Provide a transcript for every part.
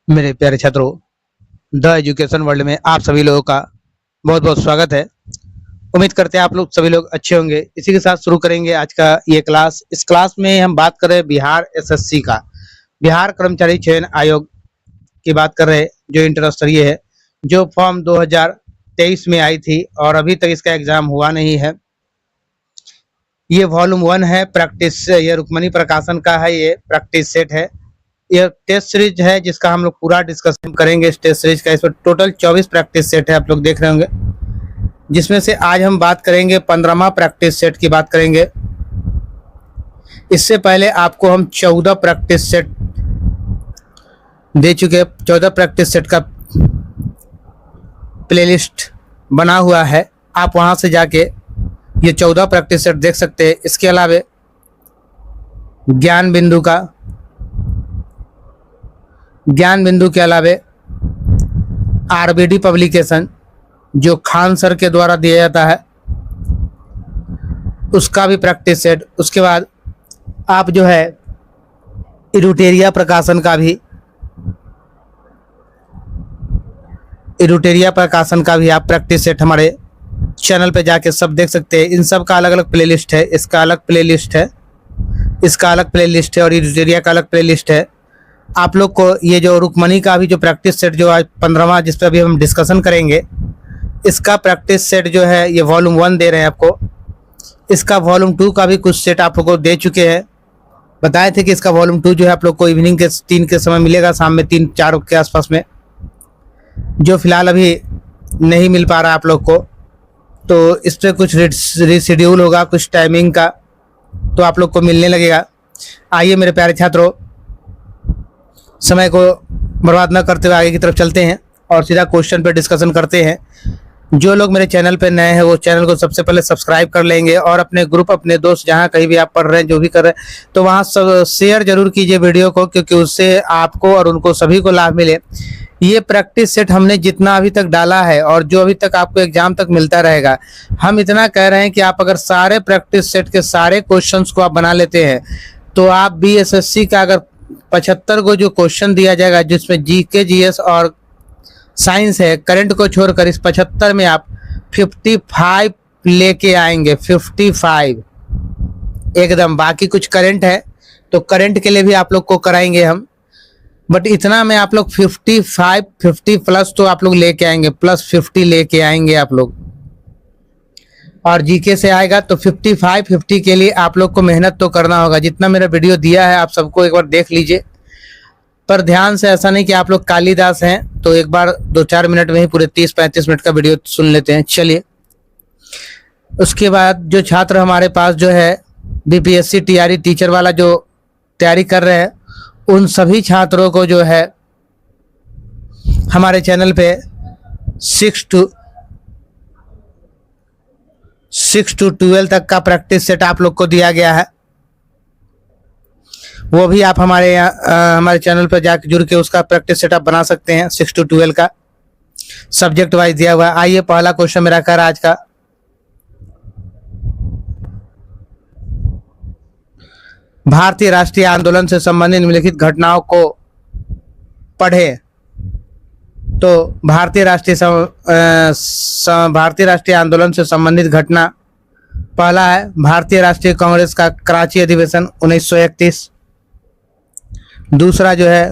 मेरे प्यारे छात्रों, द एजुकेशन वर्ल्ड में आप सभी लोगों का बहुत बहुत स्वागत है। उम्मीद करते हैं आप लोग सभी लोग अच्छे होंगे। इसी के साथ शुरू करेंगे आज का ये क्लास। इस क्लास में हम बात कर रहे हैं बिहार एसएससी का, बिहार कर्मचारी चयन आयोग की बात कर रहे हैं, जो इंटर स्तरीय है, जो फॉर्म 2023 में आई थी और अभी तक इसका एग्जाम हुआ नहीं है। ये वॉल्यूम 1 है, प्रैक्टिस, ये रुक्मणी प्रकाशन का है, ये प्रैक्टिस सेट है। ये टेस्ट सीरीज है जिसका हम लोग पूरा डिस्कशन करेंगे इस टेस्ट सीरीज का। इसमें टोटल 24 प्रैक्टिस सेट है, आप लोग देख रहे होंगे, जिसमें से आज हम बात करेंगे 15वां प्रैक्टिस सेट की बात करेंगे। इससे पहले आपको हम 14 प्रैक्टिस सेट दे चुके हैं। 14 प्रैक्टिस सेट का प्लेलिस्ट बना हुआ है, आप वहां से जाके ये 14 प्रैक्टिस सेट देख सकते हैं। इसके अलावा ज्ञान बिंदु के अलावा आरबीडी पब्लिकेशन जो खान सर के द्वारा दिया जाता है, उसका भी प्रैक्टिस सेट। उसके बाद आप जो है इरुटेरिया प्रकाशन का भी आप प्रैक्टिस सेट हमारे चैनल पे जाके सब देख सकते हैं। इन सब का अलग अलग प्लेलिस्ट है, इसका अलग प्लेलिस्ट है, इसका अलग प्लेलिस्ट है और इरुटेरिया का अलग प्लेलिस्ट है। आप लोग को ये जो रुक्मणी का भी जो प्रैक्टिस सेट जो आज 15वां जिस पर अभी हम डिस्कशन करेंगे, इसका प्रैक्टिस सेट जो है ये वॉल्यूम 1 दे रहे हैं आपको। इसका वॉल्यूम 2 का भी कुछ सेट आप लोग को दे चुके हैं। बताए थे कि इसका वॉल्यूम 2 जो है आप लोग को इवनिंग के 3 के समय मिलेगा, शाम में 3-4 के आसपास में, जो फिलहाल अभी नहीं मिल पा रहा आप लोग को। तो इस पर कुछ रिशेड्यूल होगा, कुछ टाइमिंग का, तो आप लोग को मिलने लगेगा। आइए मेरे प्यारे छात्रों, समय को बर्बाद न करते हुए आगे की तरफ चलते हैं और सीधा क्वेश्चन पे डिस्कशन करते हैं। जो लोग मेरे चैनल पे नए हैं वो चैनल को सबसे पहले सब्सक्राइब कर लेंगे और अपने ग्रुप, अपने दोस्त, जहाँ कहीं भी आप पढ़ रहे हैं, जो भी कर रहे हैं, तो वहाँ सब शेयर जरूर कीजिए वीडियो को, क्योंकि उससे आपको और उनको सभी को लाभ मिले। ये प्रैक्टिस सेट हमने जितना अभी तक डाला है और जो अभी तक आपको एग्जाम तक मिलता रहेगा, हम इतना कह रहे हैं कि आप अगर सारे प्रैक्टिस सेट के सारे क्वेश्चंस को आप बना लेते हैं तो आप बीएसएससी का अगर 75 को जो क्वेश्चन दिया जाएगा, जिसमें जीके, जीएस और साइंस है, करंट को छोड़कर इस 75 में आप 55 लेके आएंगे। 55 एकदम। बाकी कुछ करंट है तो करंट के लिए भी आप लोग को कराएंगे हम, बट इतना में आप लोग 50 प्लस तो आप लोग लेके आएंगे, प्लस 50 लेके आएंगे आप लोग। और जीके से आएगा तो 50 के लिए आप लोग को मेहनत तो करना होगा। जितना मेरा वीडियो दिया है आप सबको एक बार देख लीजिए, पर ध्यान से, ऐसा नहीं कि आप लोग कालिदास हैं तो एक बार 2-4 मिनट में ही पूरे 30-35 मिनट का वीडियो सुन लेते हैं। चलिए, उसके बाद जो छात्र हमारे पास जो है बीपीएससी टीआरई टीचर वाला जो तैयारी कर रहे हैं, उन सभी छात्रों को जो है हमारे चैनल पे 6 to 12 तक का प्रैक्टिस सेट आप लोग को दिया गया है। वो भी आप हमारे चैनल पर जाकर जुड़ के उसका प्रैक्टिस सेट आप बना सकते हैं। 6 to 12 का सब्जेक्ट वाइज दिया हुआ है। आइए, पहला क्वेश्चन मेरा कर आज का, भारतीय राष्ट्रीय आंदोलन से संबंधित निम्नलिखित घटनाओं को पढ़े। तो भारतीय राष्ट्रीय आंदोलन से संबंधित घटना, पहला है भारतीय राष्ट्रीय कांग्रेस का कराची अधिवेशन 1931। दूसरा जो है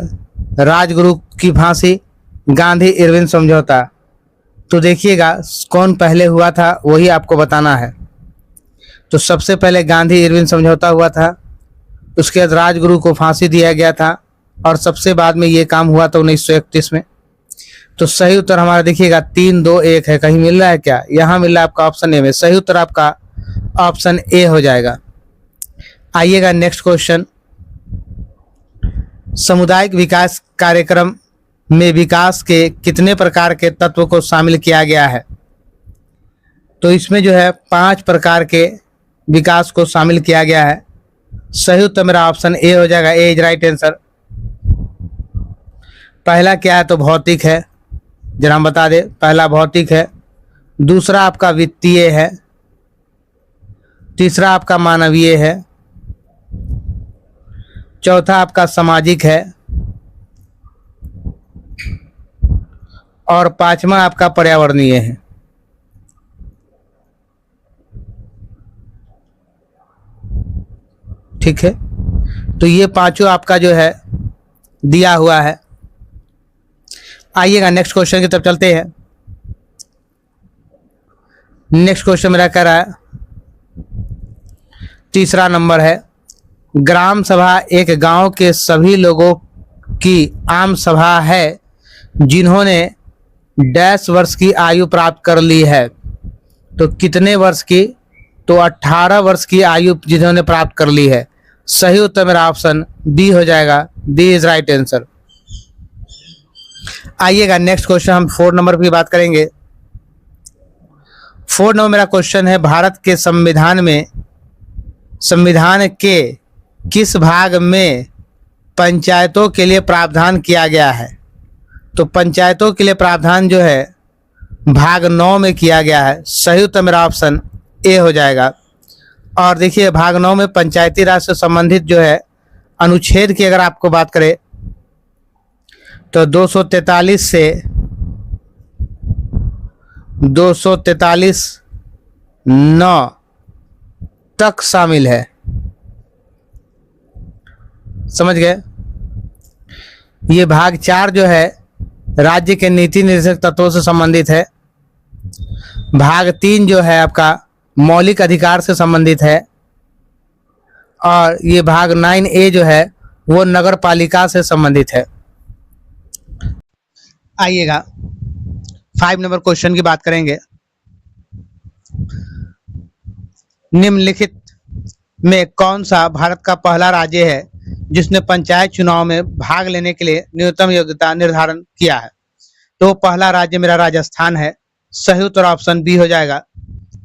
राजगुरु की फांसी, गांधी इरविन समझौता। तो देखिएगा कौन पहले हुआ था वही आपको बताना है। तो सबसे पहले गांधी इरविन समझौता हुआ था, उसके बाद राजगुरु को फांसी दिया गया था और सबसे बाद में ये काम हुआ था 1931 में। तो सही उत्तर हमारा देखिएगा 3-2-1 है। कहीं मिल रहा है क्या? यहाँ मिल रहा है आपका ऑप्शन ए में। सही उत्तर आपका ऑप्शन ए हो जाएगा। आइएगा नेक्स्ट क्वेश्चन, सामुदायिक विकास कार्यक्रम में विकास के कितने प्रकार के तत्व को शामिल किया गया है? तो इसमें जो है 5 प्रकार के विकास को शामिल किया गया है। सही उत्तर मेरा ऑप्शन ए हो जाएगा। ए इज राइट आंसर। पहला क्या है? तो भौतिक है, जरा हम बता दें। पहला भौतिक है, दूसरा आपका वित्तीय है, तीसरा आपका मानवीय है, चौथा आपका सामाजिक है, और पांचवा आपका पर्यावरणीय है। ठीक है, तो ये पांचों आपका जो है दिया हुआ है। आइएगा नेक्स्ट क्वेश्चन की तरफ चलते हैं। नेक्स्ट क्वेश्चन मेरा कह रहा है, तीसरा नंबर है, ग्राम सभा एक गांव के सभी लोगों की आम सभा है जिन्होंने डैश वर्ष की आयु प्राप्त कर ली है। तो कितने वर्ष की? तो 18 वर्ष की आयु जिन्होंने प्राप्त कर ली है। सही उत्तर मेरा ऑप्शन बी हो जाएगा। B is right answer. आइएगा नेक्स्ट क्वेश्चन, हम 4 नंबर की बात करेंगे। 4 नंबर मेरा क्वेश्चन है, भारत के संविधान के किस भाग में पंचायतों के लिए प्रावधान किया गया है? तो पंचायतों के लिए प्रावधान जो है भाग 9 में किया गया है। सही उत्तर मेरा ऑप्शन ए हो जाएगा। और देखिए भाग 9 में पंचायती राज से संबंधित जो है अनुच्छेद की अगर आपको बात करें तो 243 से 243(9) तक शामिल है। समझ गए? ये भाग 4 जो है राज्य के नीति निर्देशक तत्वों से संबंधित है। भाग 3 जो है आपका मौलिक अधिकार से संबंधित है। और ये भाग 9A जो है वो नगर पालिका से संबंधित है। आइएगा 5 नंबर क्वेश्चन की बात करेंगे। निम्नलिखित में कौन सा भारत का पहला राज्य है जिसने पंचायत चुनाव में भाग लेने के लिए न्यूनतम योग्यता निर्धारण किया है? तो पहला राज्य मेरा राजस्थान है। सही उत्तर ऑप्शन बी हो जाएगा।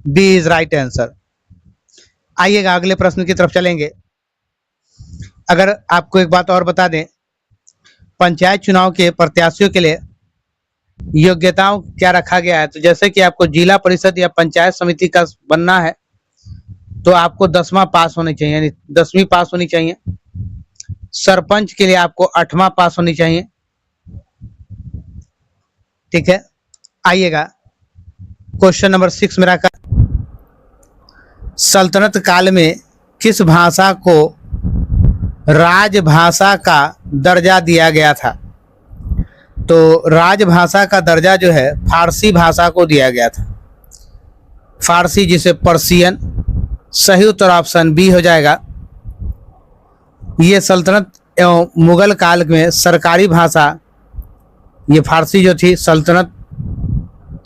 B is right answer. आइएगा अगले प्रश्न की तरफ चलेंगे। अगर आपको एक बात और बता दें, पंचायत चुनाव के प्रत्याशियों के लिए योग्यताओं क्या रखा गया है? तो जैसे कि आपको जिला परिषद या पंचायत समिति का बनना है तो आपको 10वां पास होनी चाहिए, यानी 10वीं पास होनी चाहिए। सरपंच के लिए आपको 8वां पास होनी चाहिए। ठीक है, आइएगा क्वेश्चन नंबर 6 मेरा का, सल्तनत काल में किस भाषा को राजभाषा का दर्जा दिया गया था? तो राजभाषा का दर्जा जो है फारसी भाषा को दिया गया था। फारसी जिसे पर्शियन। सही उत्तर ऑप्शन बी हो जाएगा। ये सल्तनत एवं मुगल काल में सरकारी भाषा, ये फारसी जो थी सल्तनत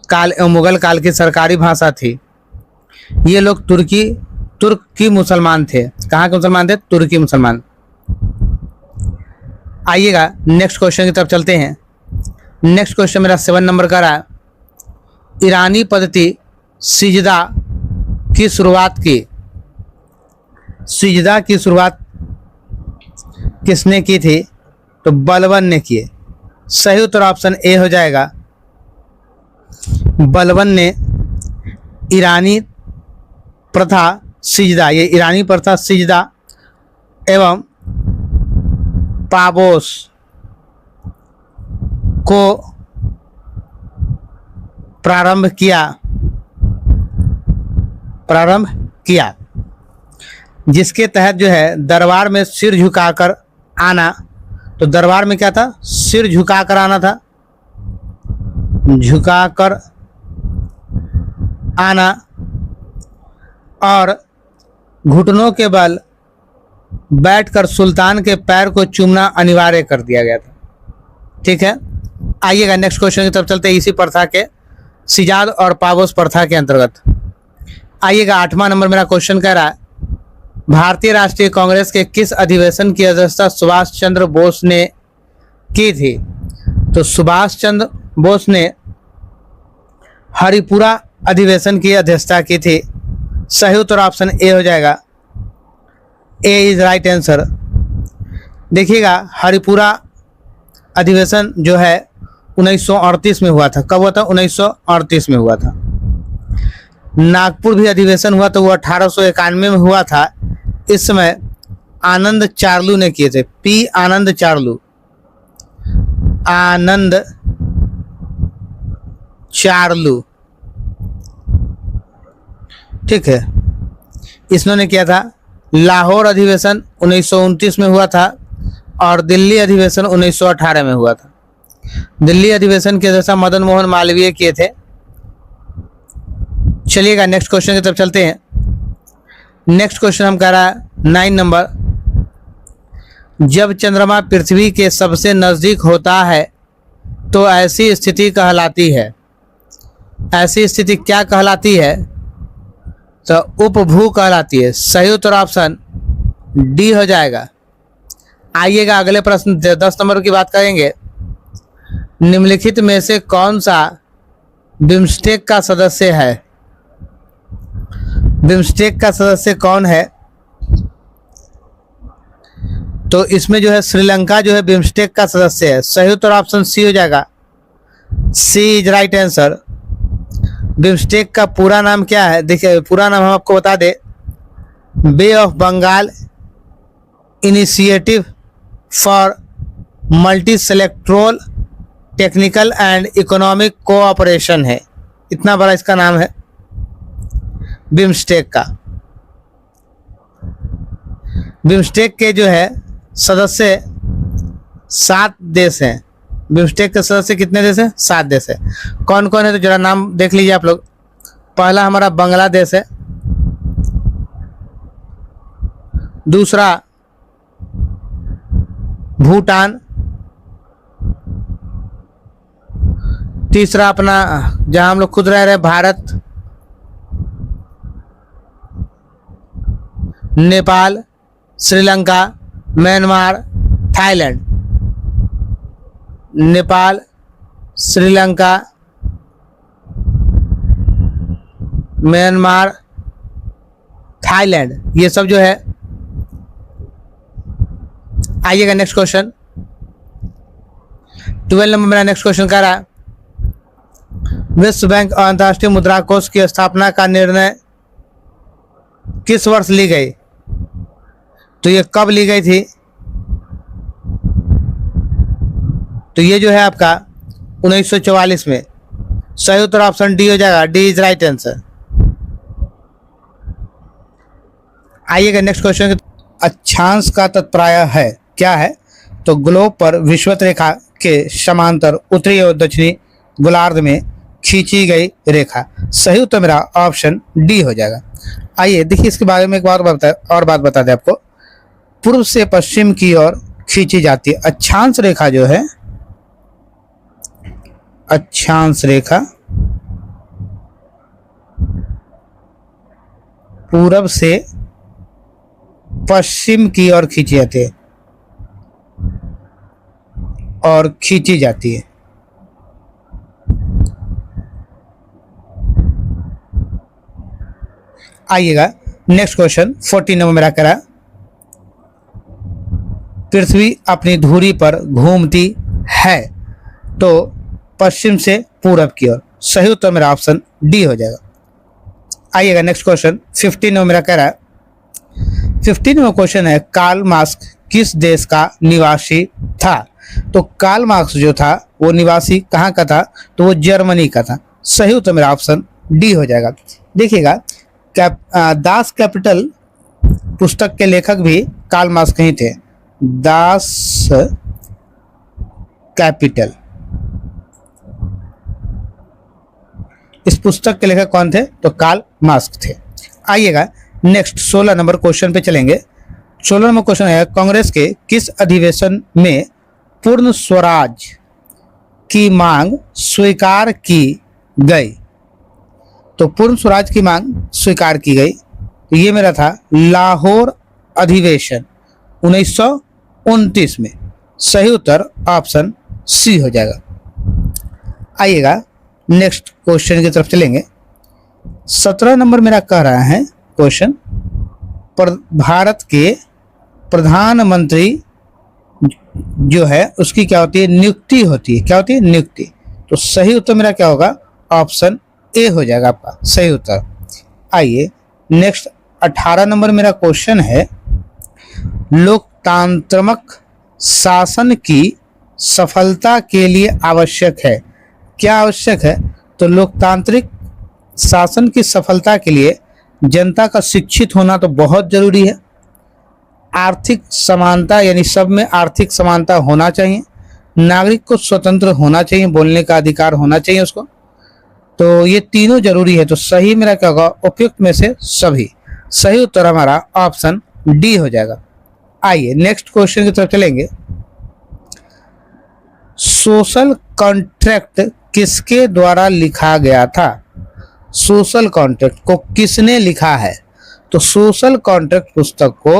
काल एवं मुगल काल की सरकारी भाषा थी। ये लोग तुर्की मुसलमान थे। कहाँ के मुसलमान थे? तुर्की मुसलमान। आइएगा नेक्स्ट क्वेश्चन की तरफ चलते हैं। नेक्स्ट क्वेश्चन मेरा 7 नंबर का रहा है, ईरानी पद्धति सिजदा की शुरुआत की। सिजदा की शुरुआत किसने की थी? तो बलबन ने की। सही उत्तर ऑप्शन ए हो जाएगा। बलबन ने ईरानी प्रथा सिजदा, ये ईरानी प्रथा सिजदा एवं पाबोस को प्रारंभ किया, जिसके तहत जो है दरबार में सिर झुकाकर आना। तो दरबार में क्या था? सिर झुकाकर आना था, झुकाकर आना, और घुटनों के बल बैठकर सुल्तान के पैर को चूमना अनिवार्य कर दिया गया था। ठीक है, आइएगा नेक्स्ट क्वेश्चन की तरफ चलते हैं, इसी प्रथा के सिजाद और पाबोस प्रथा के अंतर्गत। आइएगा 8वां नंबर मेरा क्वेश्चन कह रहा है, भारतीय राष्ट्रीय कांग्रेस के किस अधिवेशन की अध्यक्षता सुभाष चंद्र बोस ने की थी? तो सुभाष चंद्र बोस ने हरिपुरा अधिवेशन की अध्यक्षता की थी। सही उत्तर ऑप्शन ए हो जाएगा। ए इज राइट आंसर। देखिएगा हरिपुरा अधिवेशन जो है 1938 में हुआ था। कब हुआ था? 1938 में हुआ था। नागपुर भी अधिवेशन हुआ तो वो 1891 में हुआ था। इस समय आनंद चार्लू ने किए थे। पी आनंद चार्लू, आनंद चार्लू, ठीक है। इसने किया था। लाहौर अधिवेशन 1929 में हुआ था और दिल्ली अधिवेशन 1918 में हुआ था। दिल्ली अधिवेशन की अध्यक्षता मदन मोहन मालवीय किए थे। चलिएगा नेक्स्ट क्वेश्चन की तरफ चलते हैं। नेक्स्ट क्वेश्चन हम कह रहा है 9 नंबर, जब चंद्रमा पृथ्वी के सबसे नजदीक होता है तो ऐसी स्थिति कहलाती है। ऐसी स्थिति क्या कहलाती है? तो उपभू कहलाती है। सही उत्तर ऑप्शन डी हो जाएगा। आइएगा अगले प्रश्न 10 नंबर की बात करेंगे। निम्नलिखित में से कौन सा बिम्स्टेक का सदस्य है? बिम्स्टेक का सदस्य कौन है? तो इसमें जो है श्रीलंका जो है बिम्स्टेक का सदस्य है। सही उत्तर ऑप्शन सी हो जाएगा। सी इज राइट आंसर। बिम्स्टेक का पूरा नाम क्या है? देखिए पूरा नाम हम आपको बता दे, Bay of Bengal initiative for multi sectoral technical and economic cooperation है। इतना बड़ा इसका नाम है बिम्स्टेक का। बिम्स्टेक के जो है सदस्य 7 देश हैं। बिम्स्टेक के सदस्य कितने देश हैं? 7 देश है। कौन कौन है तो जरा नाम देख लीजिए आप लोग। पहला हमारा बांग्लादेश है, दूसरा भूटान, तीसरा अपना जहां हम लोग खुद रह रहे Bharat, Nepal, Sri Lanka, Myanmar, Thailand. Nepal, Sri Lanka, Myanmar, Thailand, ये सब जो है। आइएगा नेक्स्ट क्वेश्चन 12 नंबर मेरा नेक्स्ट क्वेश्चन कह रहा है, विश्व बैंक और अंतर्राष्ट्रीय मुद्रा कोष की स्थापना का निर्णय किस वर्ष ली गई? तो ये कब ली गई थी? तो ये जो है आपका 1944 में। सही उत्तर ऑप्शन डी हो जाएगा। D is right answer. आइएगा नेक्स्ट क्वेश्चन। अक्षांश का तात्पर्य है क्या है? तो ग्लोब पर विषुवत रेखा के समांतर उत्तरी और दक्षिणी गोलार्ध में खींची गई रेखा। सही उत्तर मेरा ऑप्शन डी हो जाएगा। आइए देखिए इसके बारे में एक बात बता दें आपको। पूर्व से पश्चिम की ओर खींची जाती है अक्षांश रेखा जो है, अक्षांश रेखा पूरब से पश्चिम की ओर खींची जाती है और खींची जाती है। आइएगा नेक्स्ट क्वेश्चन 14 नंबर मेरा करा, पृथ्वी अपनी धुरी पर घूमती है तो पश्चिम से पूरब की ओर। सही उत्तर मेरा ऑप्शन डी हो जाएगा। आइएगा नेक्स्ट क्वेश्चन 15 नंबर मेरा कह रहा है, 15 नंबर क्वेश्चन है, कार्ल मार्क्स किस देश का निवासी था? तो कार्ल मार्क्स जो था वो निवासी कहाँ का था? तो वो जर्मनी का था। सही उत्तर मेरा ऑप्शन डी हो जाएगा। देखिएगा दास कैपिटल पुस्तक के लेखक भी कार्ल मार्क्स कहीं थे। दास कैपिटल, इस पुस्तक के लेखक कौन थे? तो कार्ल मार्क्स थे। आइएगा नेक्स्ट 16 नंबर क्वेश्चन पे चलेंगे। 16 नंबर क्वेश्चन है, कांग्रेस के किस अधिवेशन में पूर्ण स्वराज की मांग स्वीकार की गई? तो पूर्ण स्वराज की मांग स्वीकार की गई, तो ये मेरा था लाहौर अधिवेशन 1929 में। सही उत्तर ऑप्शन सी हो जाएगा। आइएगा नेक्स्ट क्वेश्चन की तरफ चलेंगे। 17 नंबर मेरा कह रहा है क्वेश्चन, भारत के प्रधानमंत्री जो है उसकी क्या होती है? नियुक्ति होती है। क्या होती है? नियुक्ति। तो सही उत्तर मेरा क्या होगा? ऑप्शन ए हो जाएगा आपका सही उत्तर। आइए नेक्स्ट 18 नंबर मेरा क्वेश्चन है, लोकतांत्रिक शासन की सफलता के लिए आवश्यक है। क्या आवश्यक है? तो लोकतांत्रिक शासन की सफलता के लिए जनता का शिक्षित होना तो बहुत जरूरी है। आर्थिक समानता यानी सब में आर्थिक समानता होना चाहिए। नागरिक को स्वतंत्र होना चाहिए, बोलने का अधिकार होना चाहिए उसको। तो ये तीनों जरूरी है। तो सही मेरा क्या होगा, उपयुक्त में से सभी। सही उत्तर हमारा ऑप्शन डी हो जाएगा। आइए नेक्स्ट क्वेश्चन की तरफ चलेंगे। सोशल कॉन्ट्रैक्ट किसके द्वारा लिखा गया था? सोशल कॉन्ट्रैक्ट को किसने लिखा है? तो सोशल कॉन्ट्रैक्ट पुस्तक को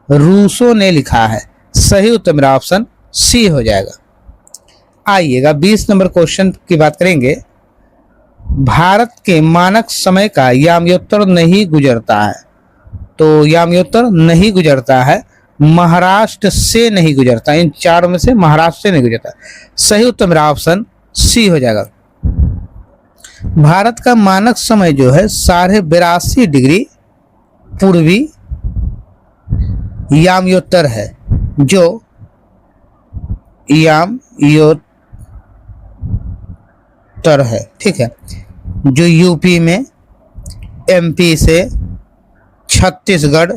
रूसो ने लिखा है। सही उत्तर मेरा ऑप्शन सी हो जाएगा। आइएगा 20 नंबर क्वेश्चन की बात करेंगे। भारत के मानक समय का याम्योत्तर नहीं गुजरता है। तो याम्योत्तर नहीं गुजरता है, महाराष्ट्र से नहीं गुजरता। इन चारों में से महाराष्ट्र से नहीं गुजरता। सही उत्तर मेरा ऑप्शन सी हो जाएगा। भारत का मानक समय जो है 82.5 डिग्री पूर्वी याम्योत्तर है, जो याम्योत्तर है, ठीक है, जो यूपी में, एमपी से, छत्तीसगढ़,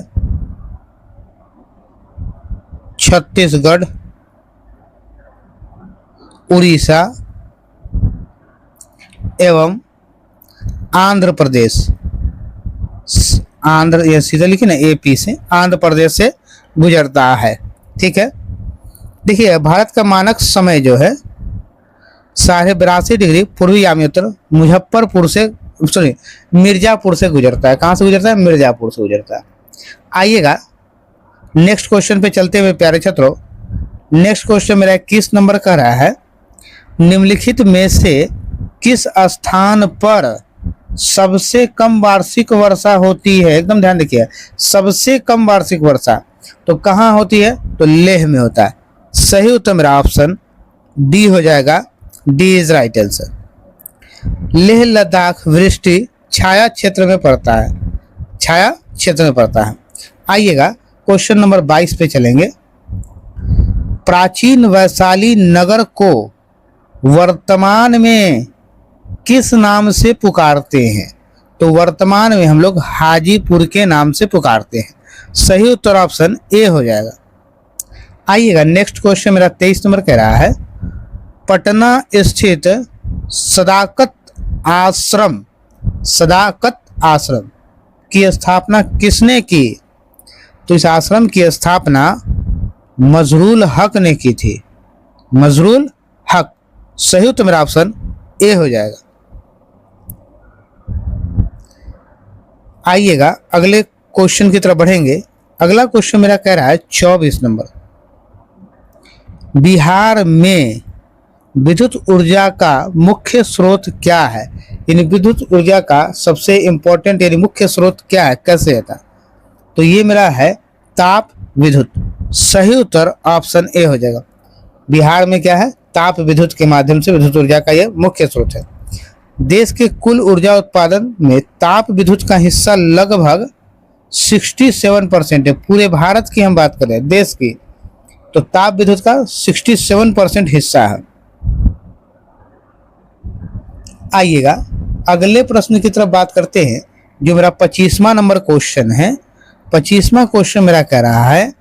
उड़ीसा एवं आंध्र प्रदेश, आंध्र ये सीधा लिखिए ना, एपी से, आंध्र प्रदेश से गुजरता है। ठीक है, देखिए भारत का मानक समय जो है 82.5 डिग्री पूर्वी याम्योत्तर मुजफ्फरपुर से, सॉरी मिर्जापुर से गुजरता है। कहाँ से गुजरता है? मिर्जापुर से गुजरता है। आइएगा नेक्स्ट क्वेश्चन पे चलते हुए प्यारे छात्रों। नेक्स्ट क्वेश्चन मेरा 21 नंबर का रहा है, निम्नलिखित में से किस स्थान पर सबसे कम वार्षिक वर्षा होती है? एकदम ध्यान देखिए, सबसे कम वार्षिक वर्षा तो कहाँ होती है? तो लेह में होता है। सही उत्तर मेरा ऑप्शन डी हो जाएगा। D is right answer. Leh Ladakh वृष्टि छाया क्षेत्र में पड़ता है, छाया क्षेत्र में पड़ता है। आइएगा क्वेश्चन नंबर 22 पे चलेंगे। प्राचीन वैशाली नगर को वर्तमान में किस नाम से पुकारते हैं? तो वर्तमान में हम लोग हाजीपुर के नाम से पुकारते हैं। सही उत्तर ऑप्शन ए हो जाएगा। आइएगा नेक्स्ट क्वेश्चन मेरा 23 नंबर कह रहा है, पटना स्थित सदाकत आश्रम की स्थापना किसने की? तो इस आश्रम की स्थापना मजरूल हक ने की थी। मजरूल हक। सही उत्तर मेरा ऑप्शन ए हो जाएगा। आइएगा अगले क्वेश्चन की तरफ बढ़ेंगे। अगला क्वेश्चन मेरा कह रहा है 24 नंबर, बिहार में विद्युत ऊर्जा का मुख्य स्रोत क्या है? यानी विद्युत ऊर्जा का सबसे इंपॉर्टेंट यानी मुख्य स्रोत क्या है, कैसे होता? तो ये मेरा है ताप विद्युत। सही उत्तर ऑप्शन ए हो जाएगा। बिहार में क्या है? ताप विद्युत के माध्यम से विद्युत ऊर्जा का यह मुख्य स्रोत है। देश के कुल ऊर्जा उत्पादन में ताप विद्युत का हिस्सा लगभग 67% है। पूरे भारत की हम बात करें, देश की, तो ताप विद्युत का 67% हिस्सा है। आइएगा अगले प्रश्न की तरफ बात करते हैं, जो मेरा 25वां नंबर क्वेश्चन है। 25वां क्वेश्चन मेरा कह रहा है,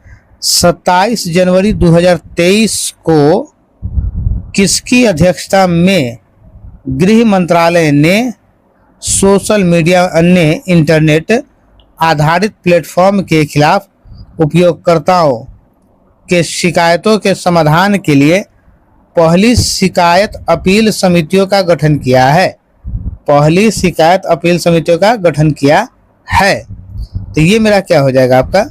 27 जनवरी 2023 को किसकी अध्यक्षता में गृह मंत्रालय ने सोशल मीडिया अन्य इंटरनेट आधारित प्लेटफॉर्म के खिलाफ उपयोगकर्ताओं के शिकायतों के समाधान के लिए पहली शिकायत अपील समितियों का गठन किया है? पहली शिकायत अपील समितियों का गठन किया है। तो ये मेरा क्या हो जाएगा आपका?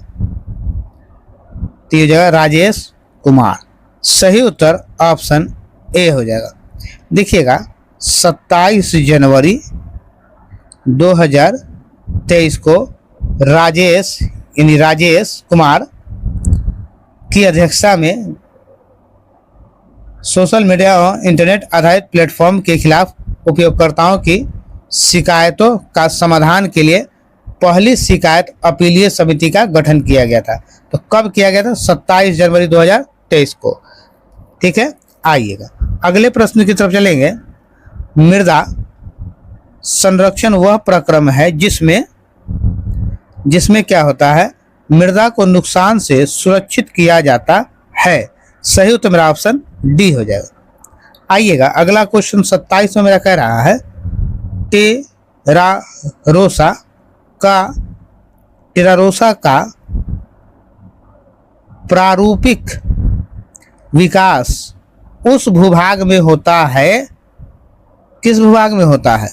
तो ये हो जाएगा राजेश कुमार। सही उत्तर ऑप्शन ए हो जाएगा। देखिएगा 27 जनवरी 2023 को राजेश कुमार की अध्यक्षता में सोशल मीडिया और इंटरनेट आधारित प्लेटफॉर्म के खिलाफ उपयोगकर्ताओं की शिकायतों का समाधान के लिए पहली शिकायत अपीलीय समिति का गठन किया गया था। तो कब किया गया था? 27 जनवरी 2023 को। ठीक है, आइएगा अगले प्रश्न की तरफ चलेंगे। मृदा संरक्षण वह प्रक्रम है जिसमें क्या होता है, मृदा को नुकसान से सुरक्षित किया जाता है। सही उत्तर मेरा ऑप्शन डी हो जाएगा। आइएगा अगला क्वेश्चन 27 में मेरा कह रहा है टेरारोसा का प्रारूपिक विकास उस भूभाग में होता है, किस भूभाग में होता है,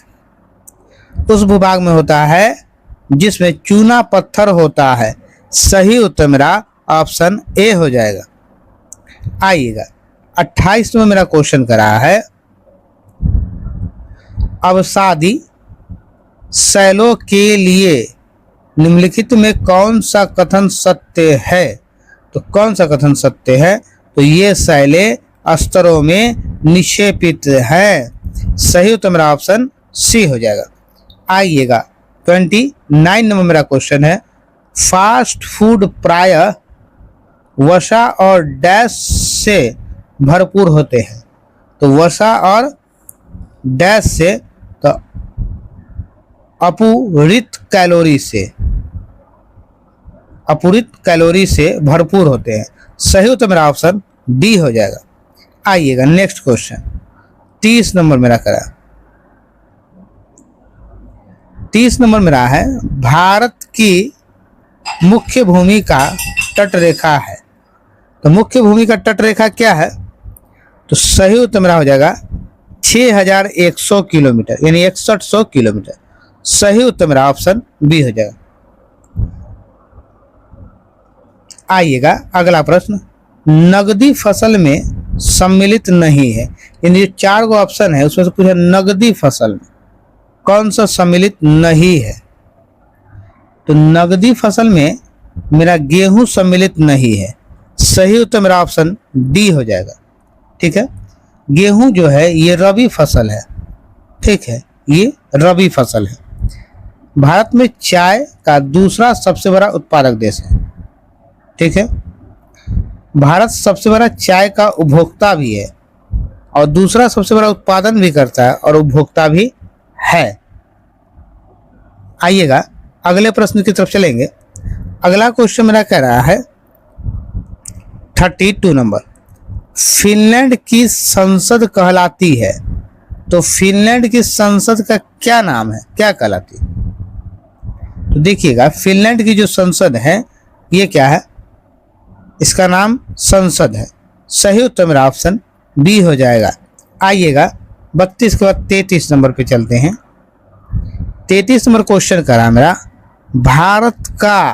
उस भूभाग में होता है जिसमें चूना पत्थर होता है। सही उत्तर मेरा ऑप्शन ए हो जाएगा। आइएगा 28 में मेरा क्वेश्चन करा है अवसादी शैलों के लिए निम्नलिखित में कौन सा कथन सत्य है। तो कौन सा कथन सत्य है, तो ये शैलें स्तरों में निक्षेपित है। सही उत्तर मेरा ऑप्शन सी हो जाएगा। आइएगा 29 नंबर मेरा क्वेश्चन है फास्ट फूड प्रायः वसा और डैश से भरपूर होते हैं। तो वसा और डैश से, तो अपूरित कैलोरी से भरपूर होते हैं। सही उत्तर मेरा ऑप्शन डी हो जाएगा। आइएगा नेक्स्ट क्वेश्चन 30 नंबर मेरा करा, 30 नंबर मेरा है भारत की मुख्य भूमि का तट रेखा है। तो मुख्य भूमि का तट रेखा क्या है, तो सही उत्तर मेरा हो जाएगा 6100 किलोमीटर यानी 6100 किलोमीटर। सही उत्तर मेरा ऑप्शन बी हो जाएगा। आइएगा अगला प्रश्न नगदी फसल में सम्मिलित नहीं है, यानी जो 4 गो ऑप्शन है उसमें से पूछा नगदी फसल में कौन सा सम्मिलित नहीं है। तो नगदी फसल में मेरा गेहूं सम्मिलित नहीं है। सही उत्तर मेरा ऑप्शन डी हो जाएगा। ठीक है, गेहूं जो है ये रबी फसल है। ठीक है, ये रबी फसल है। भारत में चाय का दूसरा सबसे बड़ा उत्पादक देश है। ठीक है, भारत सबसे बड़ा चाय का उपभोक्ता भी है और दूसरा सबसे बड़ा उत्पादन भी करता है और उपभोक्ता भी है। आइएगा अगले प्रश्न की तरफ चलेंगे। अगला क्वेश्चन मेरा कह रहा है 32 नंबर फिनलैंड की संसद कहलाती है। तो फिनलैंड की संसद का क्या नाम है, क्या कहलाती है। तो देखिएगा फिनलैंड की जो संसद है ये क्या है, इसका नाम संसद है। सही उत्तर मेरा ऑप्शन बी हो जाएगा। आइएगा 32 के बाद 33 नंबर पे चलते हैं। 33 नंबर क्वेश्चन करा मेरा भारत का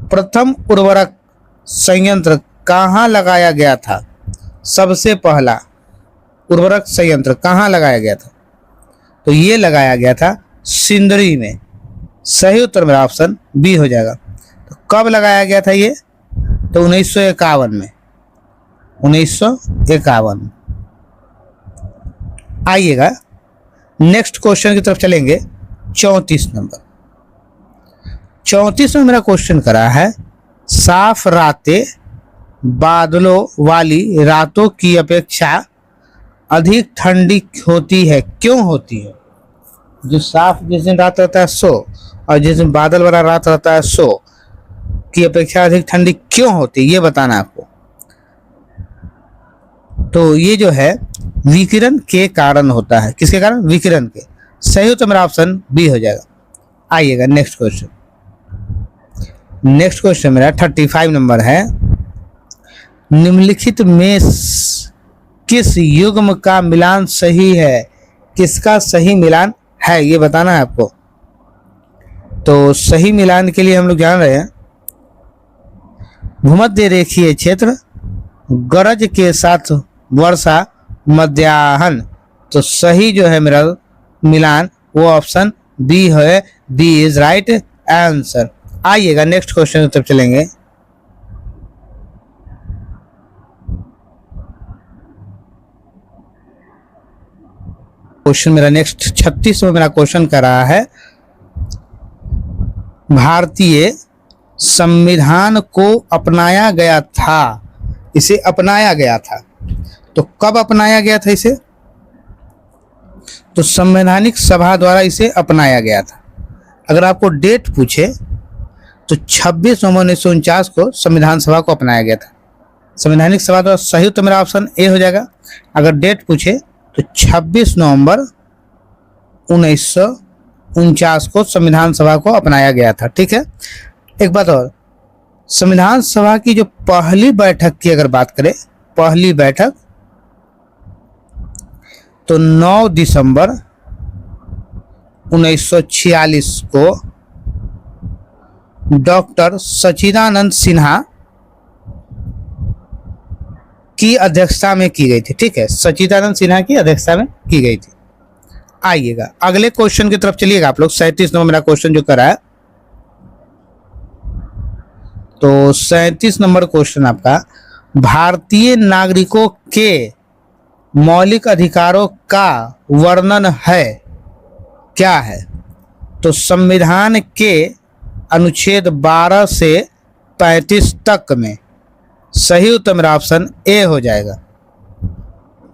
प्रथम उर्वरक संयंत्र कहाँ लगाया गया था। सबसे पहला उर्वरक संयंत्र कहाँ लगाया गया था, तो ये लगाया गया था सिंदरी में। सही उत्तर मेरा ऑप्शन बी हो जाएगा। तो कब लगाया गया था ये, तो 1951 में, 1951। आइएगा नेक्स्ट क्वेश्चन की तरफ चलेंगे। 34 नंबर, 34 में मेरा क्वेश्चन करा है साफ रातें बादलों वाली रातों की अपेक्षा अधिक ठंडी होती है, क्यों होती है। जो साफ जिस दिन रात रहता है सो और जिस दिन बादल वाला रात रहता है सो की अपेक्षा अधिक ठंडी क्यों होती है, ये बताना आपको। तो ये जो है विकिरण के कारण होता है। किसके कारण, विकिरण के। सही हो तो मेरा ऑप्शन बी हो जाएगा। आइएगा नेक्स्ट क्वेश्चन। नेक्स्ट क्वेश्चन मेरा 35 नंबर है निम्नलिखित में किस युग्म का मिलान सही है, किसका सही मिलान है ये बताना है आपको। तो सही मिलान के लिए हम लोग जान रहे हैं भूमध्य रेखीय क्षेत्र, गरज के साथ वर्षा, मध्याह्न। तो सही जो है मेरा मिलान वो ऑप्शन बी है। B is right answer. आइएगा नेक्स्ट क्वेश्चन की तरफ चलेंगे। क्वेश्चन मेरा नेक्स्ट 36 में मेरा क्वेश्चन कर रहा है भारतीय संविधान को अपनाया गया था, इसे अपनाया गया था। तो कब अपनाया गया था इसे, तो संवैधानिक सभा द्वारा इसे अपनाया गया था। अगर आपको डेट पूछे तो 26 नवंबर 1949 को संविधान सभा को अपनाया गया था। संवैधानिक सभा द्वारा सही उत्तर मेरा ऑप्शन ए हो जाएगा। अगर डेट पूछे तो 26 नवंबर 1949 को संविधान सभा को अपनाया गया था। ठीक है, एक बात और, संविधान सभा की जो पहली बैठक की अगर बात करें, पहली बैठक तो 9 दिसंबर 1946 को डॉक्टर सच्चिदानंद सिन्हा की अध्यक्षता में की गई थी। ठीक है, सच्चिदानंद सिन्हा की अध्यक्षता में की गई थी। आइएगा अगले क्वेश्चन की तरफ चलिएगा आप लोग। 37 नंबर मेरा क्वेश्चन जो करा है, तो 37 नंबर क्वेश्चन आपका, भारतीय नागरिकों के मौलिक अधिकारों का वर्णन है, क्या है? तो संविधान के अनुच्छेद 12 से 35 तक में। सही उत्तर मेरा ऑप्शन ए हो जाएगा।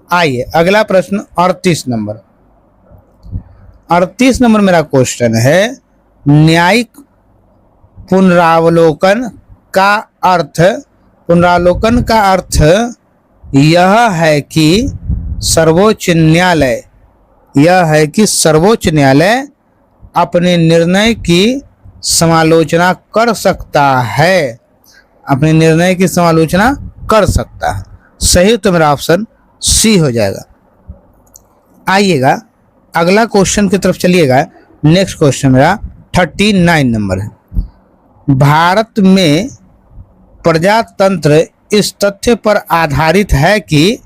आइए अगला प्रश्न 38 नंबर। 38 नंबर मेरा क्वेश्चन है, न्यायिक पुनरावलोकन का अर्थ, पुनरावलोकन का अर्थ यह है कि सर्वोच्च न्यायालय, यह है कि सर्वोच्च न्यायालय अपने निर्णय की समालोचना कर सकता है, अपने निर्णय की समालोचना कर सकता है। सही उत्तर मेरा ऑप्शन सी हो जाएगा। आइएगा अगला क्वेश्चन की तरफ चलिएगा। नेक्स्ट क्वेश्चन मेरा 39 नंबर है। भारत में प्रजातंत्र इस तथ्य पर आधारित है कि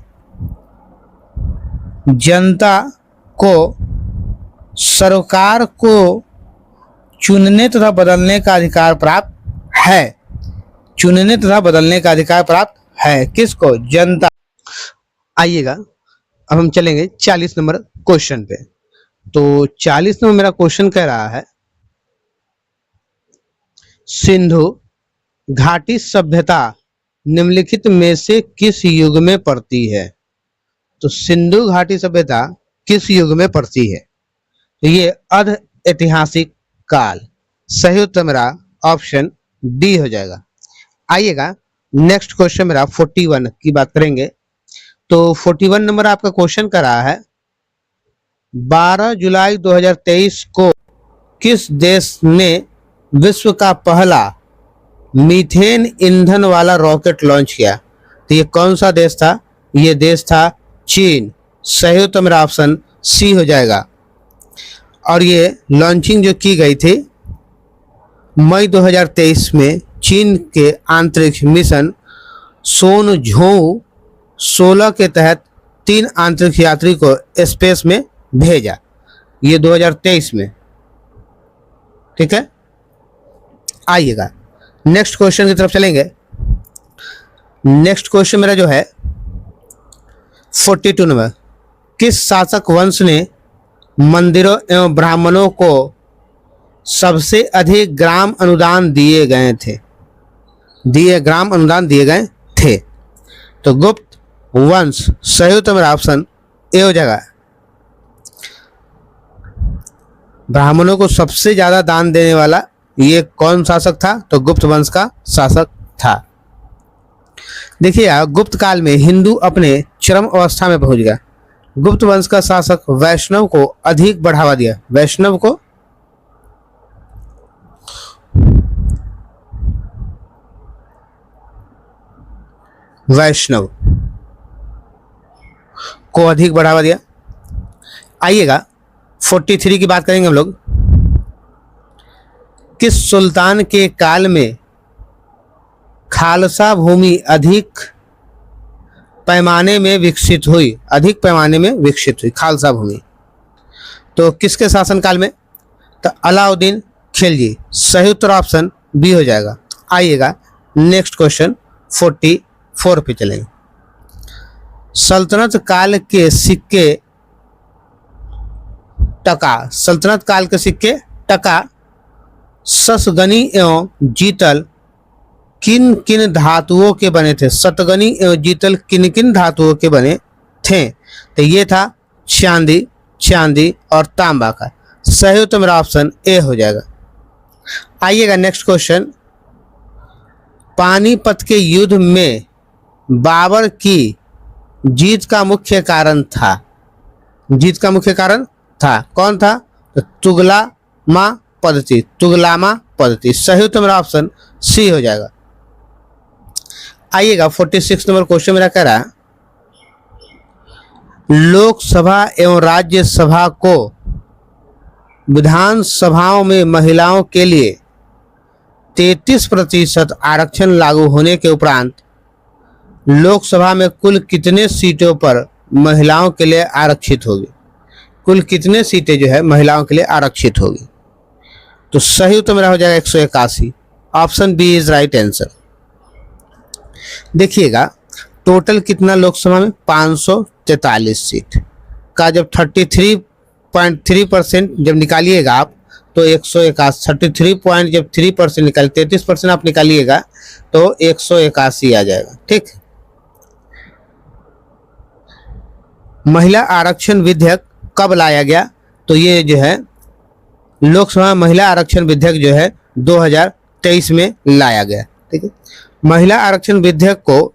जनता को सरकार को चुनने तथा बदलने का अधिकार प्राप्त है, चुनने तथा बदलने का अधिकार प्राप्त है। किसको? जनता। आइएगा अब हम चलेंगे 40 नंबर क्वेश्चन पे। तो 40 नंबर मेरा क्वेश्चन कह रहा है, सिंधु घाटी सभ्यता निम्नलिखित में से किस युग में पड़ती है? तो सिंधु घाटी सभ्यता किस युग में पड़ती है? तो ये अर्ध ऐतिहासिक काल। सही उत्तर मेरा ऑप्शन डी हो जाएगा। आइएगा नेक्स्ट क्वेश्चन मेरा 41 की बात करेंगे। तो 41 नंबर आपका क्वेश्चन कर रहा है, 12 जुलाई 2023 को किस देश ने विश्व का पहला मीथेन ईंधन वाला रॉकेट लॉन्च किया? तो ये कौन सा देश था? ये देश था चीन। सही उत्तर मेरा ऑप्शन सी हो जाएगा। और ये लॉन्चिंग जो की गई थी मई 2023 में चीन के अंतरिक्ष मिशन सोनझोउ 16 के तहत 3 अंतरिक्ष यात्री को स्पेस में भेजा, ये 2023 में। ठीक है, आइएगा नेक्स्ट क्वेश्चन की तरफ चलेंगे। नेक्स्ट क्वेश्चन मेरा जो है 42 नंबर, किस शासक वंश ने मंदिरों एवं ब्राह्मणों को सबसे अधिक ग्राम अनुदान दिए गए थे? ग्राम अनुदान दिए गए थे। तो गुप्त वंश। सही उत्तर मेरा ऑप्शन ए हो जाएगा। ब्राह्मणों को सबसे ज्यादा दान देने वाला ये कौन शासक था? तो गुप्त वंश का शासक था। देखिए गुप्त काल में हिंदू अपने चरम अवस्था में पहुंच गया। गुप्त वंश का शासक वैष्णव को अधिक बढ़ावा दिया, वैष्णव को अधिक बढ़ावा दिया। आइएगा 43 की बात करेंगे हम लोग। किस सुल्तान के काल में खालसा भूमि अधिक पैमाने में विकसित हुई? अधिक पैमाने में विकसित हुई खालसा भूमि। तो किसके शासनकाल में? तो अलाउद्दीन खिलजी। सही उत्तर ऑप्शन बी हो जाएगा। आइएगा नेक्स्ट क्वेश्चन 44 पे चलेंगे। सल्तनत काल के सिक्के टका, सल्तनत काल के सिक्के टका सतगनी एवं जीतल किन किन धातुओं के बने थे? सतगनी एवं जीतल किन किन धातुओं के बने थे? तो ये था चांदी, चांदी और तांबा का। सही उत्तर मेरा ऑप्शन ए हो जाएगा। आइएगा नेक्स्ट क्वेश्चन। पानीपत के युद्ध में बाबर की जीत का मुख्य कारण था। जीत का मुख्य कारण था, कौन था? तो तुगलामा पद्धति, तुगलामा पद्धति। सही उत्तर मेरा ऑप्शन सी हो जाएगा। आइएगा 46 नंबर क्वेश्चन मेरा कह रहा है, लोकसभा एवं राज्यसभा को विधानसभाओं में महिलाओं के लिए 33% आरक्षण लागू होने के उपरांत लोकसभा में कुल कितने सीटों पर महिलाओं के लिए आरक्षित होगी? कुल कितने सीटें जो है महिलाओं के लिए आरक्षित होगी? तो सही उत्तर मेरा हो जाएगा 181। Option B is right answer. देखिएगा टोटल कितना लोकसभा में 543 सीट का जब 33.3% जब निकालिएगा आप तो 181, 33.3% निकाल 33% आप निकालिएगा तो 181 आ जाएगा। ठीक, महिला आरक्षण विधेयक कब लाया गया? तो ये जो है लोकसभा महिला आरक्षण विधेयक जो है 2023 में लाया गया। ठीक है, महिला आरक्षण विधेयक को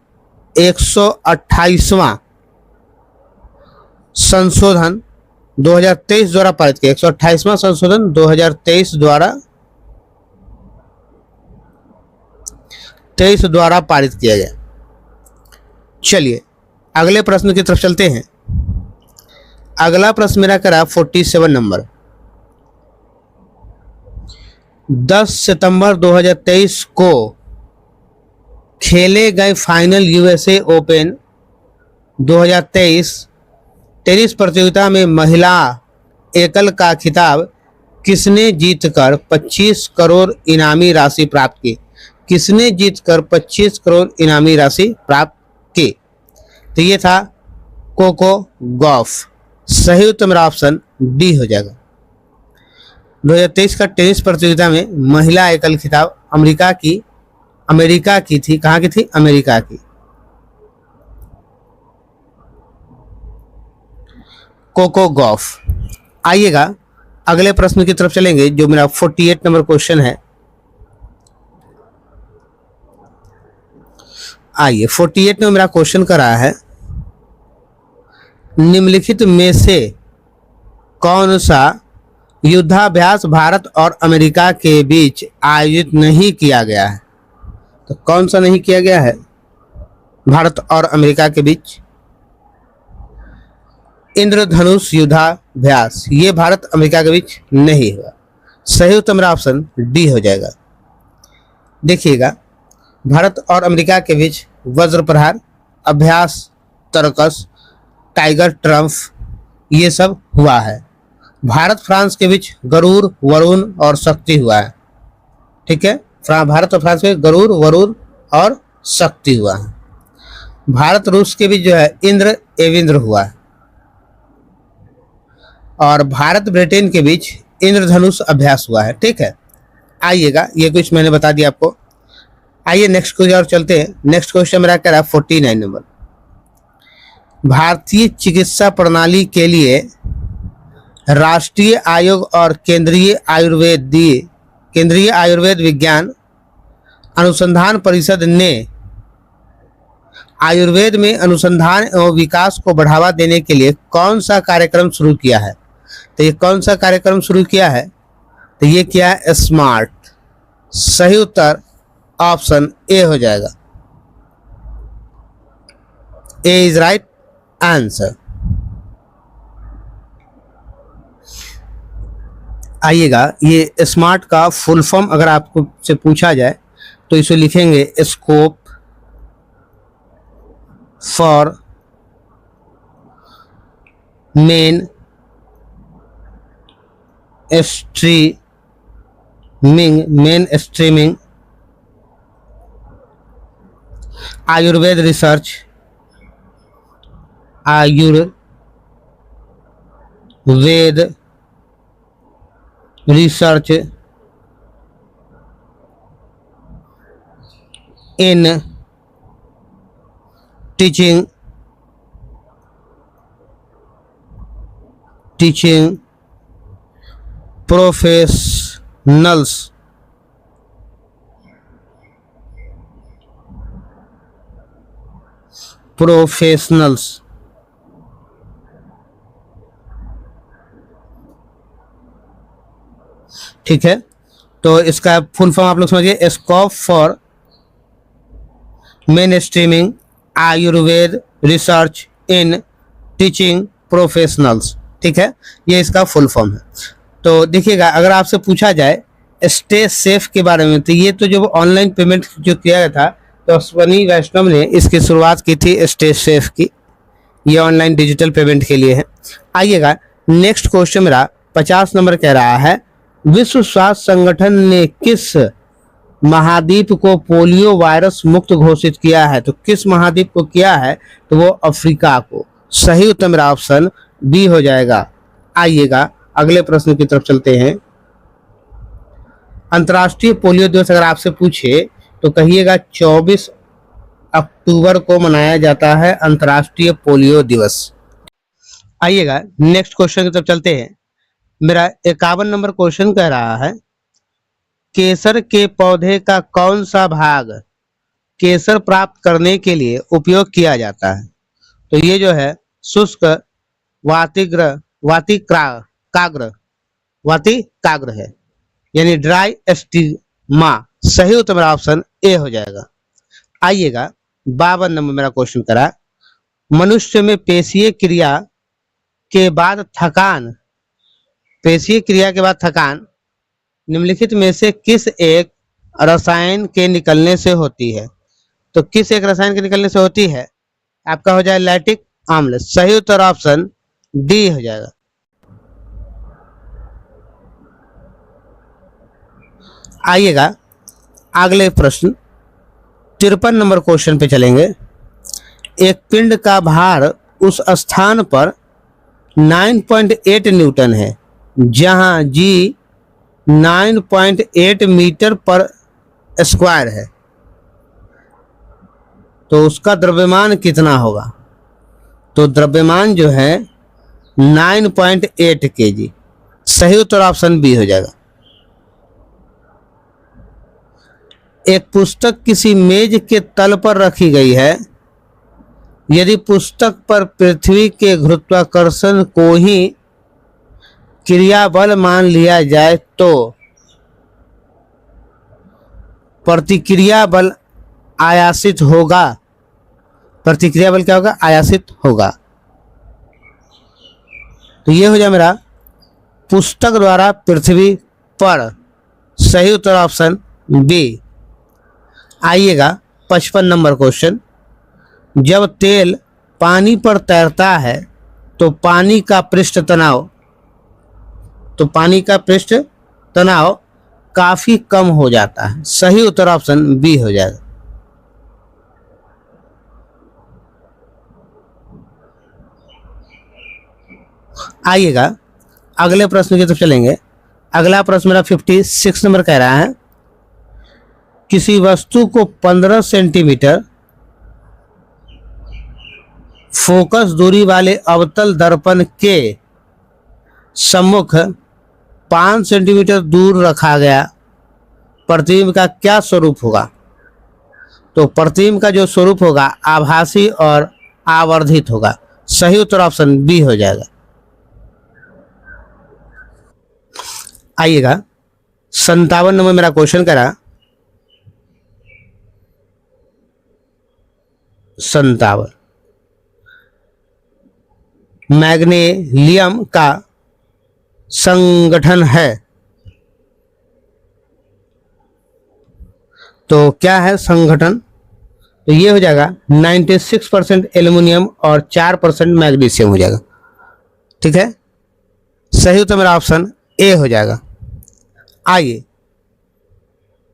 128वां संशोधन 2023 द्वारा पारित किया। 128वां संशोधन 2023 द्वारा पारित किया गया। चलिए अगले प्रश्न की तरफ चलते हैं। अगला प्रश्न मेरा करा 47 नंबर। 10 सितंबर 2023 को खेले गए फाइनल यूएसए ओपन 2023 टेनिस प्रतियोगिता में महिला एकल का खिताब किसने जीतकर 25 करोड़ इनामी राशि प्राप्त की? किसने जीतकर 25 करोड़ इनामी राशि प्राप्त की? तो ये था कोको गॉफ। सही उत्तर मेरा ऑप्शन डी हो जाएगा। 2023 का टेनिस प्रतियोगिता में महिला एकल खिताब अमेरिका की थी। कहाँ की थी? अमेरिका की। Coco Gauff. आइएगा अगले प्रश्न की तरफ चलेंगे जो मेरा 48 नंबर क्वेश्चन है। आइए 48 में मेरा क्वेश्चन कर रहा है, निम्नलिखित में से कौन सा युद्धाभ्यास भारत और अमेरिका के बीच आयोजित नहीं किया गया है? तो कौन सा नहीं किया गया है भारत और अमेरिका के बीच? इंद्रधनुष युद्धाभ्यास, ये भारत अमेरिका के बीच नहीं हुआ। सही उत्तर मेरा ऑप्शन डी हो जाएगा। देखिएगा भारत और अमेरिका के बीच वज्र प्रहार, अभ्यास तरकस, टाइगर ट्रम्प, ये सब हुआ है। भारत फ्रांस के बीच गरुड़, वरुण और शक्ति हुआ है। ठीक है, भारत और फ्रांस में गरुड़, वरुण और शक्ति हुआ है। भारत रूस के बीच जो है इंद्र एविंद्र हुआ है। और भारत ब्रिटेन के बीच इंद्रधनुष अभ्यास हुआ है। ठीक है, आइएगा ये कुछ मैंने बता दिया आपको। आइए नेक्स्ट क्वेश्चन और चलते हैं। नेक्स्ट क्वेश्चन मेरा कह रहा है 49 नंबर। भारतीय चिकित्सा प्रणाली के लिए राष्ट्रीय आयोग और केंद्रीय आयुर्वेद विज्ञान अनुसंधान परिषद ने आयुर्वेद में अनुसंधान एवं विकास को बढ़ावा देने के लिए कौन सा कार्यक्रम शुरू किया है? तो ये कौन सा कार्यक्रम शुरू किया है? तो ये क्या है? स्मार्ट। सही उत्तर ऑप्शन ए हो जाएगा। ए इज राइट आंसर। आइएगा ये स्मार्ट का फुल फॉर्म अगर आपको से पूछा जाए तो इसे लिखेंगे scope for main streaming Ayurveda research in teaching teaching professionals. Professionals, ठीक है। तो इसका फुल फॉर्म आप लोग समझिए, scope for main streaming Ayurveda research in teaching professionals, ठीक है, ये इसका फुल फॉर्म है। तो देखिएगा, अगर आपसे पूछा जाए स्टे सेफ के बारे में, तो ये तो जो ऑनलाइन पेमेंट जो किया गया था, तो अश्वनी वैष्णव ने इसकी शुरुआत की थी स्टे सेफ की। ये ऑनलाइन डिजिटल पेमेंट के लिए है। आइएगा, नेक्स्ट क्वेश्चन मेरा 50 नंबर कह रहा है, विश्व स्वास्थ्य संगठन ने किस महाद्वीप को पोलियो वायरस मुक्त घोषित किया है? तो किस महाद्वीप को किया है? तो वो अफ्रीका को। सही उत्तर मेरा ऑप्शन बी हो जाएगा। आइएगा, अगले प्रश्न की तरफ चलते हैं। अंतर्राष्ट्रीय पोलियो दिवस अगर आपसे पूछे तो कहिएगा 24 अक्टूबर को मनाया जाता है अंतर्राष्ट्रीय पोलियो दिवस। आइएगा, नेक्स्ट क्वेश्चन की तरफ चलते हैं। मेरा 51 नंबर क्वेश्चन कह रहा है, केसर के पौधे का कौन सा भाग केसर प्राप्त करने के लिए उपयोग किया जाता है? तो ये जो है शुष्क वातिकाग्र है, यानी ड्राई स्टिग्मा। सही उत्तर मेरा ऑप्शन ए हो जाएगा। आइएगा, 52 नंबर मेरा क्वेश्चन करा, मनुष्य में पेशीय क्रिया के बाद थकान निम्नलिखित में से किस एक रसायन के निकलने से होती है? तो किस एक रसायन के निकलने से होती है? आपका हो जाए लैक्टिक अम्ल। सही उत्तर ऑप्शन डी हो जाएगा। आइएगा, अगले प्रश्न 53 नंबर क्वेश्चन पे चलेंगे। एक पिंड का भार उस स्थान पर 9.8 न्यूटन है जहां जी 9.8 मीटर पर स्क्वायर है, तो उसका द्रव्यमान कितना होगा? तो द्रव्यमान जो है 9.8 kg। सही उत्तर ऑप्शन बी हो जाएगा। एक पुस्तक किसी मेज के तल पर रखी गई है। यदि पुस्तक पर पृथ्वी के गुरुत्वाकर्षण को ही क्रिया बल मान लिया जाए तो प्रतिक्रिया बल आयासित होगा। प्रतिक्रिया बल क्या होगा? आयासित होगा। तो ये हो जाए मेरा पुस्तक द्वारा पृथ्वी पर। सही उत्तर ऑप्शन बी। आइएगा, 55 नंबर क्वेश्चन, जब तेल पानी पर तैरता है तो पानी का पृष्ठ तनाव काफी कम हो जाता है। सही उत्तर ऑप्शन बी हो जाएगा। आइएगा, अगले प्रश्न की तरफ चलेंगे। अगला प्रश्न मेरा 56 नंबर कह रहा है, किसी वस्तु को 15 सेंटीमीटर फोकस दूरी वाले अवतल दर्पण के सम्मुख 5 सेंटीमीटर दूर रखा गया। प्रतिबिंब का क्या स्वरूप होगा? तो प्रतिबिंब का जो स्वरूप होगा आभासी और आवर्धित होगा। सही उत्तर ऑप्शन बी हो जाएगा। आइएगा, 57 नंबर मेरा क्वेश्चन करा, 57 मैग्नीशियम का संगठन है। तो क्या है संगठन? तो ये हो जाएगा 96% एल्युमिनियम और 4% मैग्नीशियम हो जाएगा। ठीक है, सही उत्तर मेरा ऑप्शन ए हो जाएगा। आइए,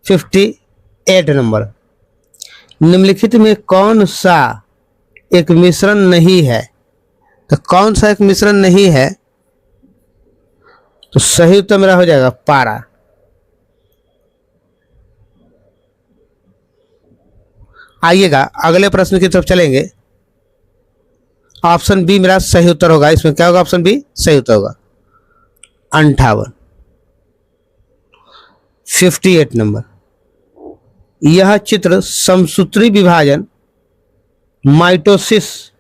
58 नंबर, निम्नलिखित में कौन सा एक मिश्रण नहीं है? तो कौन सा एक मिश्रण नहीं है? तो सही उत्तर मेरा हो जाएगा पारा। आइएगा, अगले प्रश्न की तरफ चलेंगे। ऑप्शन बी मेरा सही उत्तर होगा। इसमें क्या होगा? ऑप्शन बी सही उत्तर होगा 58। 58 नंबर, यह चित्र समसूत्री विभाजन माइटोसिस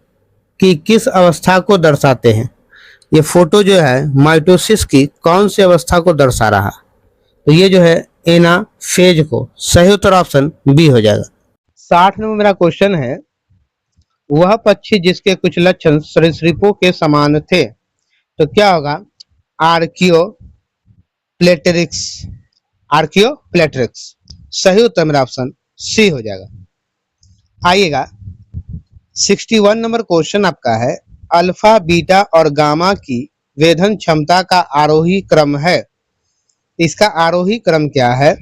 की किस अवस्था को दर्शाते हैं? ये फोटो जो है माइटोसिस की कौन सी अवस्था को दर्शा रहा है? तो ये जो है एनाफेज को। सही उत्तर ऑप्शन बी हो जाएगा। 60 नंबर मेरा क्वेश्चन है, वह पक्षी जिसके कुछ लक्षण सरीसृपों के समान थे, तो क्या होगा? आर्कियोप्लेटेरिक्स। आर्कियोप्लेटेरिक्स। सही उत्तर मेरा ऑप्शन सी हो जाएगा। आइएगा 61 नंबर क्वेश्चन आपका है, अल्फा बीटा और गामा की वेधन क्षमता का आरोही क्रम है। इसका आरोही क्रम क्या है?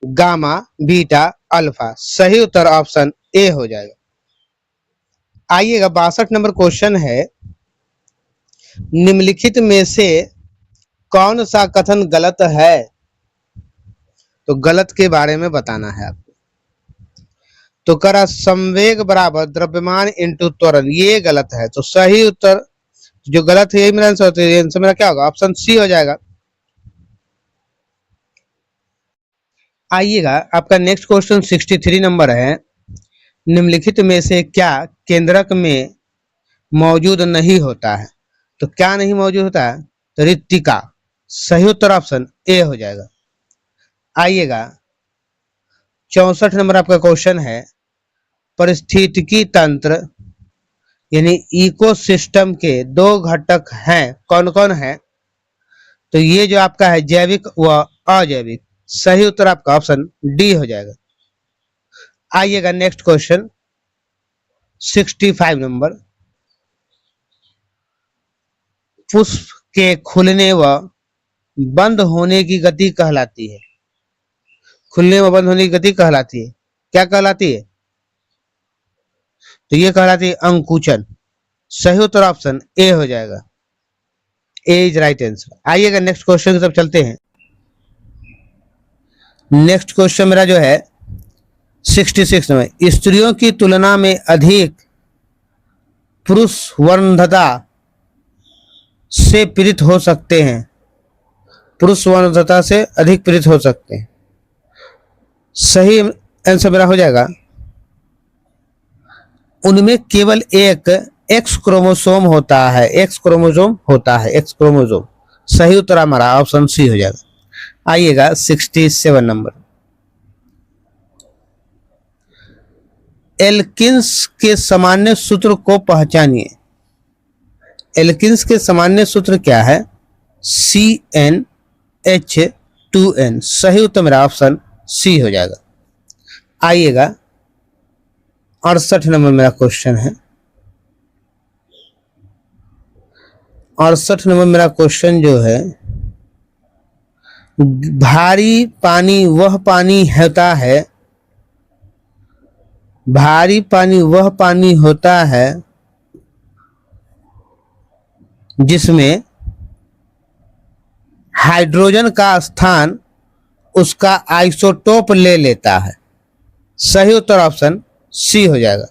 Gamma beta alpha. सही उत्तर ऑप्शन ए हो जाएगा। आइएगा 62 नंबर क्वेश्चन है, निम्नलिखित में से कौन सा कथन गलत है? तो गलत के बारे में बताना है आपको। तो करा संवेग बराबर द्रव्यमान इंटू त्वरण, ये गलत है। तो सही उत्तर जो गलत है यही मेरा आंसर होता है। आंसर मेरा क्या होगा? ऑप्शन सी हो जाएगा। आइएगा आपका नेक्स्ट क्वेश्चन 63 नंबर है, निम्नलिखित में से क्या केंद्रक में मौजूद नहीं होता है? तो क्या नहीं मौजूद होता है? तो रिक्तिका। सही उत्तर ऑप्शन ए हो जाएगा। आइएगा 64 नंबर आपका क्वेश्चन है, परिस्थितिकी तंत्र यानी इकोसिस्टम के दो घटक हैं, कौन कौन है? तो ये जो आपका है जैविक व अजैविक। सही उत्तर आपका ऑप्शन डी हो जाएगा। आइएगा नेक्स्ट क्वेश्चन 65 नंबर, पुष्प के खुलने व बंद होने की गति कहलाती है। खुलने व बंद होने की गति कहलाती है, क्या कहलाती है? तो ये कहलाती है अंकुचन। सही उत्तर ऑप्शन ए हो जाएगा। ए इज राइट आंसर। आइएगा नेक्स्ट क्वेश्चन की तरफ चलते हैं। नेक्स्ट क्वेश्चन मेरा जो है 66 में, स्त्रियों की तुलना में अधिक पुरुष वर्णधता से पीड़ित हो सकते हैं। पुरुष वर्णधता से अधिक पीड़ित हो सकते हैं। सही आंसर मेरा हो जाएगा, उनमें केवल एक एक्स क्रोमोसोम होता है। एक्स क्रोमोसोम होता है, एक्स क्रोमोसोम। सही उत्तर हमारा ऑप्शन सी हो जाएगा। आइएगा 67 नंबर, एल्किन्स के सामान्य सूत्र को पहचानिए। एल्किन्स के सामान्य सूत्र क्या है? CnH2n। सही उत्तर मेरा ऑप्शन सी हो जाएगा। आइएगा 68 नंबर मेरा क्वेश्चन है। 68 नंबर मेरा क्वेश्चन जो है, भारी पानी वह पानी होता है, भारी पानी वह पानी होता है जिसमें हाइड्रोजन का स्थान उसका आइसोटोप ले लेता है। सही उत्तर ऑप्शन सी हो जाएगा।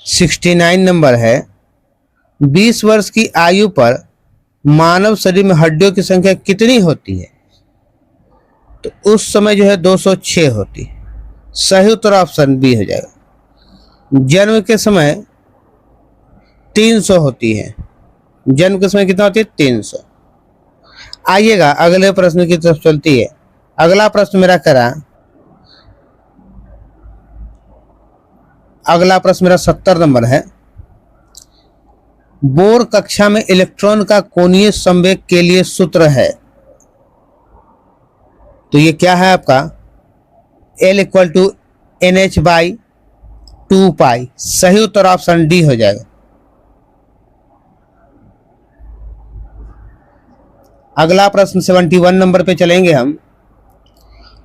69 नंबर है, 20 वर्ष की आयु पर मानव शरीर में हड्डियों की संख्या कितनी होती है? तो उस समय जो है 206 होती है। सही उत्तर ऑप्शन बी हो जाएगा। जन्म के समय 300 होती है। जन्म के समय कितना होती है? 300। आइएगा अगले प्रश्न की तरफ चलती है। अगला प्रश्न मेरा करा, अगला प्रश्न मेरा 70 नंबर है, बोर कक्षा में इलेक्ट्रॉन का कोणीय संवेग के लिए सूत्र है। तो ये क्या है आपका? L = NH/2π। सही उत्तर ऑप्शन डी हो जाएगा। अगला प्रश्न 71 नंबर पे चलेंगे हम।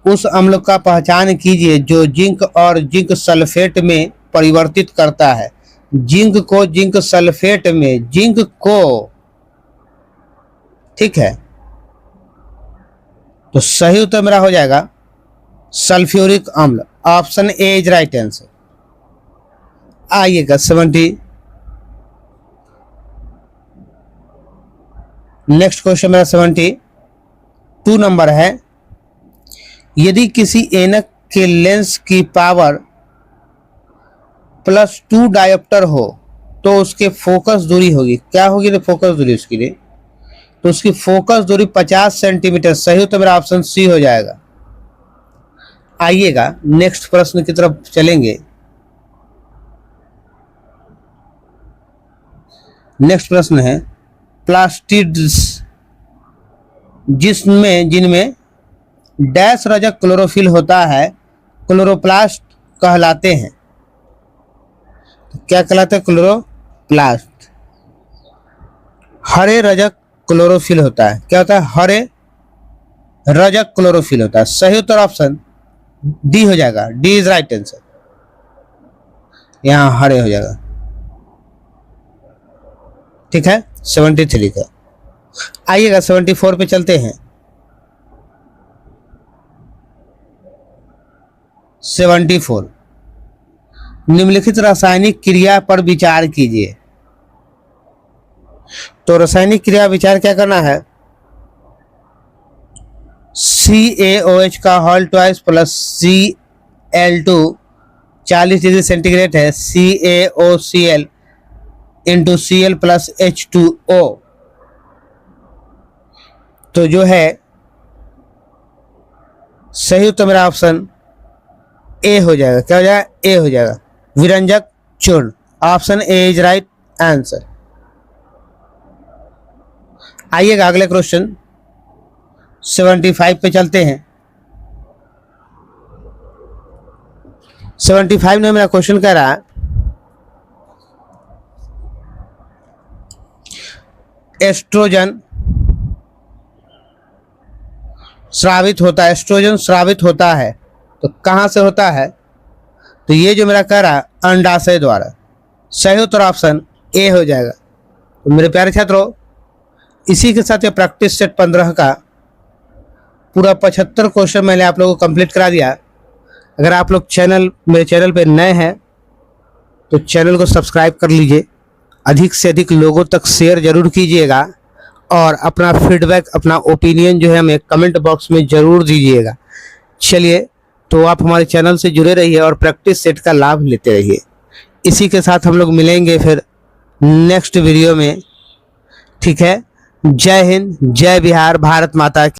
उस अम्ल का पहचान कीजिए जो जिंक और जिंक सल्फेट में परिवर्तित करता है। जिंक को जिंक सल्फेट में, जिंक को, ठीक है। तो सही उत्तर मेरा हो जाएगा सल्फ्यूरिक अम्ल। Option A is right answer. आइएगा 70। नेक्स्ट क्वेश्चन मेरा 72 नंबर है। यदि किसी ऐनक के लेंस की पावर +2 डायोप्टर हो तो उसके फोकस दूरी होगी, क्या होगी? तो फोकस दूरी उसके लिए, तो उसकी फोकस दूरी 50 सेंटीमीटर। सही तो मेरा ऑप्शन सी हो जाएगा। आइएगा नेक्स्ट प्रश्न की तरफ चलेंगे। नेक्स्ट प्रश्न है प्लास्टिड्स जिनमें डैश रजक क्लोरोफिल होता है क्लोरोप्लास्ट कहलाते हैं। क्या कहलाते हैं? क्लोरोप्लास्ट। हरे रजक क्लोरोफिल होता है, क्या होता है? हरे रजक क्लोरोफिल होता है। सही उत्तर ऑप्शन डी हो जाएगा। D is right answer. यहां हरे हो जाएगा। ठीक है 73 का। आइएगा 74 पे चलते हैं। 74 निम्नलिखित रासायनिक क्रिया पर विचार कीजिए। तो रासायनिक क्रिया विचार क्या करना है? CaOH का whole twice plus Cl2 40 degree centigrade है CaOCl into Cl plus H2O। तो जो है सही उत्तर मेरा ऑप्शन ए हो जाएगा। क्या हो जाएगा? ए हो जाएगा, विरंजक चूर्ण। Option A is right answer. आइएगा अगले क्वेश्चन 75 पे चलते हैं। 75 में मेरा क्वेश्चन कह रहा है एस्ट्रोजन स्रावित होता है। एस्ट्रोजन स्रावित होता है तो कहां से होता है? तो ये जो मेरा कह रहा है अंडाशय द्वारा। सही उत्तर ऑप्शन ए हो जाएगा। तो मेरे प्यारे छात्रों, इसी के साथ ये प्रैक्टिस सेट 15 का पूरा 75 क्वेश्चन मैंने आप लोगों को कंप्लीट करा दिया। अगर आप लोग मेरे चैनल पे नए हैं तो चैनल को सब्सक्राइब कर लीजिए, अधिक से अधिक लोगों तक शेयर जरूर कीजिएगा और अपना फीडबैक, अपना ओपिनियन जो है हमें कमेंट बॉक्स में ज़रूर दीजिएगा। चलिए, तो आप हमारे चैनल से जुड़े रहिए और प्रैक्टिस सेट का लाभ लेते रहिए। इसी के साथ हम लोग मिलेंगे फिर नेक्स्ट वीडियो में। ठीक है, जय हिंद, जय बिहार, भारत माता की।